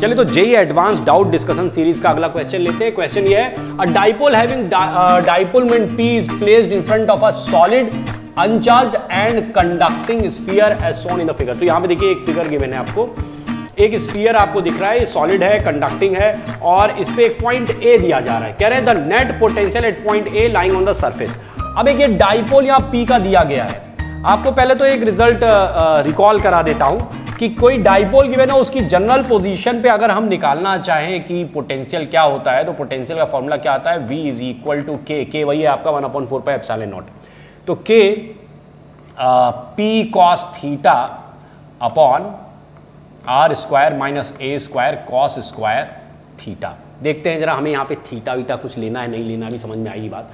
चलिए तो JEE advance doubt discussion series का अगला क्वेश्चन लेते हैं। क्वेश्चन ये है, a dipole having dipole moment P is placed in front of a solid uncharged and conducting sphere as shown in the figure. तो यहां पे देखिए एक फिगर गिवन है आपको, एक स्फीयर आपको दिख रहा है, सॉलिड है, कंडक्टिंग है और इस पे एक पॉइंट ए दिया जा रहा है। कह रहे हैं the net potential at point A lying on the surface. अब एक ये डाइपोल यहां P का दिया गया है। आपको पहले तो एक रिजल्ट रिकॉल करा देता हूं कि कोई डाइपोल गिवन है, उसकी जनरल पोजीशन पे अगर हम निकालना चाहें कि पोटेंशियल क्या होता है, तो पोटेंशियल का फॉर्मूला क्या आता है, V इज इक्वल टू के वही है आपका 1/4πε0। तो K P cos theta upon R square minus A square cos square theta. देखते हैं जरा हमें यहाँ पे थीटा वीटा कुछ लेना है नहीं लेना, भी समझ में आएगी बात।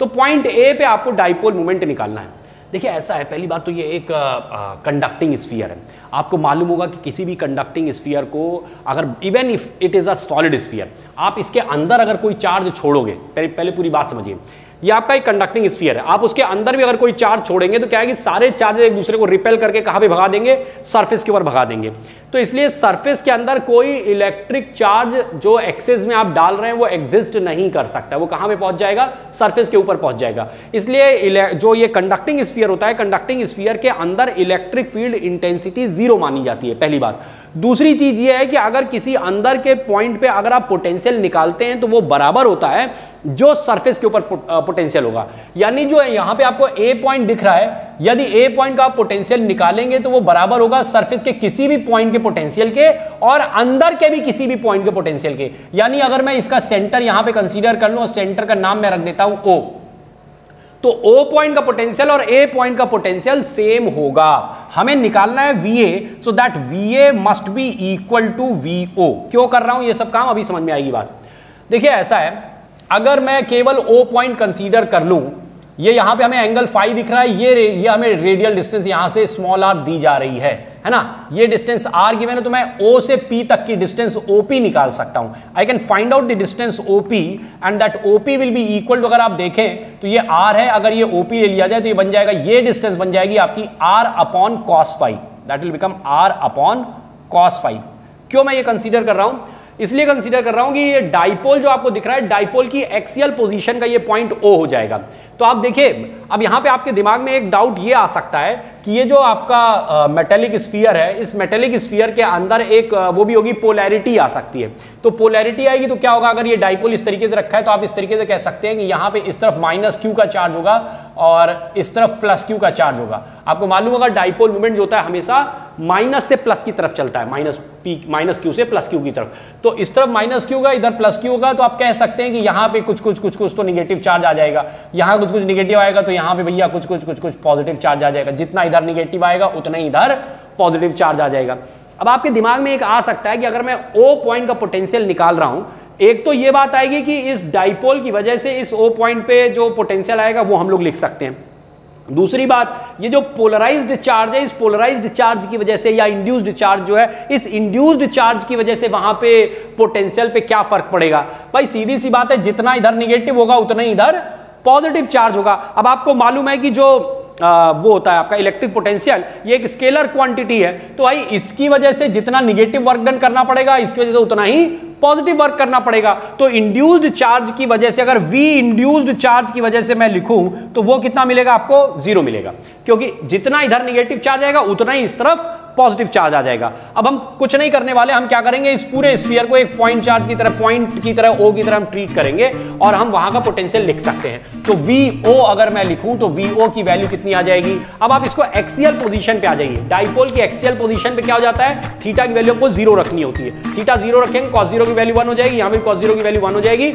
तो पॉइंट ए पे आपको डाइपोल मोमेंट निकालना है। देखिए ऐसा है, पहली बात तो ये एक कंडक्टिंग स्फीयर है। आपको मालूम होगा कि किसी भी कंडक्टिंग स्फीयर को अगर even if it is a solid sphere, आप इसके अंदर अगर कोई चार्ज छोड़ोगे, पहले पूरी बात समझिए, ये आपका एक कंडक्टिंग स्फीयर है, आप उसके अंदर भी अगर कोई चार्ज छोड़ेंगे तो क्या है कि सारे चार्ज एक दूसरे को रिपेल करके कहां पे भगा देंगे, सरफेस के ऊपर भगा देंगे। तो इसलिए सरफेस के अंदर कोई इलेक्ट्रिक चार्ज जो एक्सेस में आप डाल रहे हैं वो एग्जिस्ट नहीं कर सकता, वो कहां पे पहुंच जाएगा, सरफेस के ऊपर पहुंच जाएगा। इसलिए जो ये कंडक्टिंग स्फीयर होता है, कंडक्टिंग स्फीयर के अंदर इलेक्ट्रिक फील्ड इंटेंसिटी 0 मानी जाती है, पहली बात। दूसरी चीज ये है कि अगर किसी अंदर के पॉइंट पे अगर आप पोटेंशियल निकालते हैं तो वो बराबर होता है जो सरफेस के ऊपर पोटेंशियल होगा। यानी जो यहां पे आपको ए पॉइंट दिख रहा है, यदि ए पॉइंट का आप पोटेंशियल निकालेंगे तो वो बराबर होगा सरफेस के किसी भी पॉइंट के पोटेंशियल के और अंदर के भी किसी भी पॉइंट के पोटेंशियल के। यानी अगर मैं इसका सेंटर यहां पे कंसीडर कर लूं और सेंटर का नाम मैं रख देता हूं O, तो O पॉइंट का पोटेंशियल और A पॉइंट का पोटेंशियल सेम होगा। हमें निकालना है VA, so that VA must be equal to VO। क्यों कर रहा हूं ये सब काम, अभी समझ में आएगी बात। देखिए ऐसा है, अगर मैं केवल O पॉइंट कंसीडर कर लूं, ये यहां पे हमें एंगल फाई दिख रहा है, ये हमें रेडियल डिस्टेंस यहां से स्मॉल r दी जा रही है ना, ये डिस्टेंस r गिवन है, तो मैं O से P तक की डिस्टेंस OP निकाल सकता हूं। I can find out the distance OP and that OP will be equal to, अगर आप देखें तो ये r है, अगर ये OP ले लिया जाए तो ये बन जाएगा, ये डिस्टेंस बन जाएगी आपकी r upon cos phi, that will become r upon cos phi. क्यों मैं ये कंसीडर कर रहा हूं, इसलिए कंसीडर कर रहा हूं कि ये डाइपोल जो आपको दिख रहा है, डाइपोल की एक्सियल पोजीशन का ये पॉइंट O हो जाएगा। तो आप देखिए, अब यहां पे आपके दिमाग में एक डाउट ये आ सकता है कि ये जो आपका मेटेलिक स्फीयर है, इस मेटेलिक स्फीयर के अंदर एक वो भी होगी, पोलैरिटी आ सकती है। तो पोलैरिटी आएगी तो क्या होगा, अगर ये डाइपोल इस तरीके से रखा है तो आप इस तरीके से कह सकते हैं कि यहां पे इस तरफ -q का चार्ज होगा और इस तरफ +q का चार्ज होगा। आपको मालूम होगा डाइपोल मोमेंट जो होता है हमेशा माइनस से प्लस की तरफ चलता है, -q से +q की तरफ। तो इस तरफ -q का, इधर +q होगा, तो आप कह सकते हैं कि यहां पे कुछ तो निगेटिव चार्ज आ जाएगा, यहां कुछ निगेटिव आएगा तो यहां पे भैया कुछ पॉजिटिव चार्ज आ जाएगा। जितना इधर निगेटिव आएगा उतना ही इधर पॉजिटिव चार्ज आ जाएगा। अब आपके दिमाग में एक आ सकता है कि अगर मैं O पॉइंट का पोटेंशियल निकाल रहा हूं, एक तो ये बात आएगी कि इस डाइपोल की वजह से इस O पॉइंट पे जो पोटेंशियल आएगा वो हम लोग लिख सकते हैं। दूसरी बात, ये जो पोलराइज्ड चार्ज है, इस पोलराइज्ड चार्ज की वजह से या इंड्यूस्ड चार्ज जो है, इस इंड्यूस्ड चार्ज की वजह से वहां पे पोटेंशियल पे क्या फर्क पड़ेगा। भाई सीधी सी बात है, जितना इधर निगेटिव होगा उतना ही इधर पॉजिटिव चार्ज होगा। अब आपको मालूम है कि जो वो होता है आपका इलेक्ट्रिक पोटेंशियल, ये एक स्केलर क्वांटिटी है, तो भाई इसकी वजह से जितना निगेटिव वर्क डन करना पड़ेगा, इसकी वजह से उतना ही पॉजिटिव वर्क करना पड़ेगा। तो इंड्यूस्ड चार्ज की वजह से, अगर V इंड्यूस्ड चार्ज की वजह से मैं लिखूं तो वो कितना मिलेगा आपको, 0 मिलेगा, क्योंकि जितना इधर निगेटिव चार्ज आएगा उतना ही इस तरफ पॉजिटिव चार्ज आ जाएगा। अब हम कुछ नहीं करने वाले, हम क्या करेंगे, इस पूरे स्फीयर को एक पॉइंट चार्ज की तरह, पॉइंट की तरह O की तरह हम ट्रीट करेंगे और हम वहां का पोटेंशियल लिख सकते हैं। तो VO अगर मैं लिखूं तो VO की वैल्यू कितनी आ जाएगी। अब आप इसको एक्सियल पोजीशन पे आ जाइए, डाइपोल की एक्सियल पोजीशन पे क्या हो जाता है, थीटा की वैल्यू आपको 0 रखनी होती है। थीटा 0 रखेंगे, cos 0 की वैल्यू 1 हो जाएगी, यहां भी cos 0 की वैल्यू 1 हो जाएगी।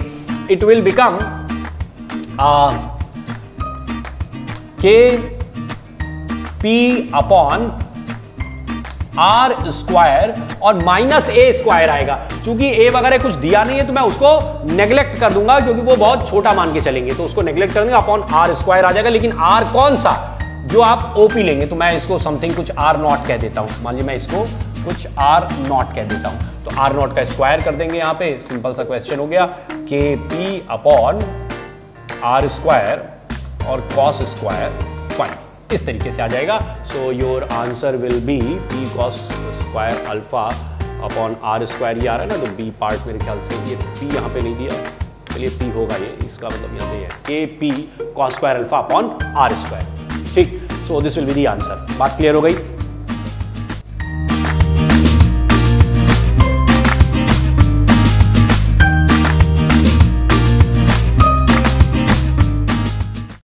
It will become KP upon R square और -A² आएगा। चूंकि A वगैरह कुछ दिया नहीं है तो मैं उसको नेग्लेक्ट कर दूंगा, क्योंकि वो बहुत छोटा मान के चलेंगे, तो उसको नेग्लेक्ट कर दूंगा, अपॉन R² आ जाएगा। लेकिन R कौन सा, जो आप OP लेंगे, तो मैं इसको समथिंग कुछ R0 कह देता हूं। मान लीजिए मैं इसको कुछ R0 कह देता हूं, तो R0 का स्क्वायर कर देंगे। यहां पे सिंपल सा क्वेश्चन हो गया, KP अपॉन R² और cos स्क्वायर फाई, इस तरीके से आ जाएगा। So your answer will be P cos square alpha upon are square ये आ रहा है ना, तो बी पार्ट मेरे ख्याल से ये पी यहाँ पे नहीं दिया, चलिए पी होगा ये, इसका मतलब यहाँ पे है K P cos square alpha upon are square. ठीक, so this will be the answer. बात क्लियर हो गई?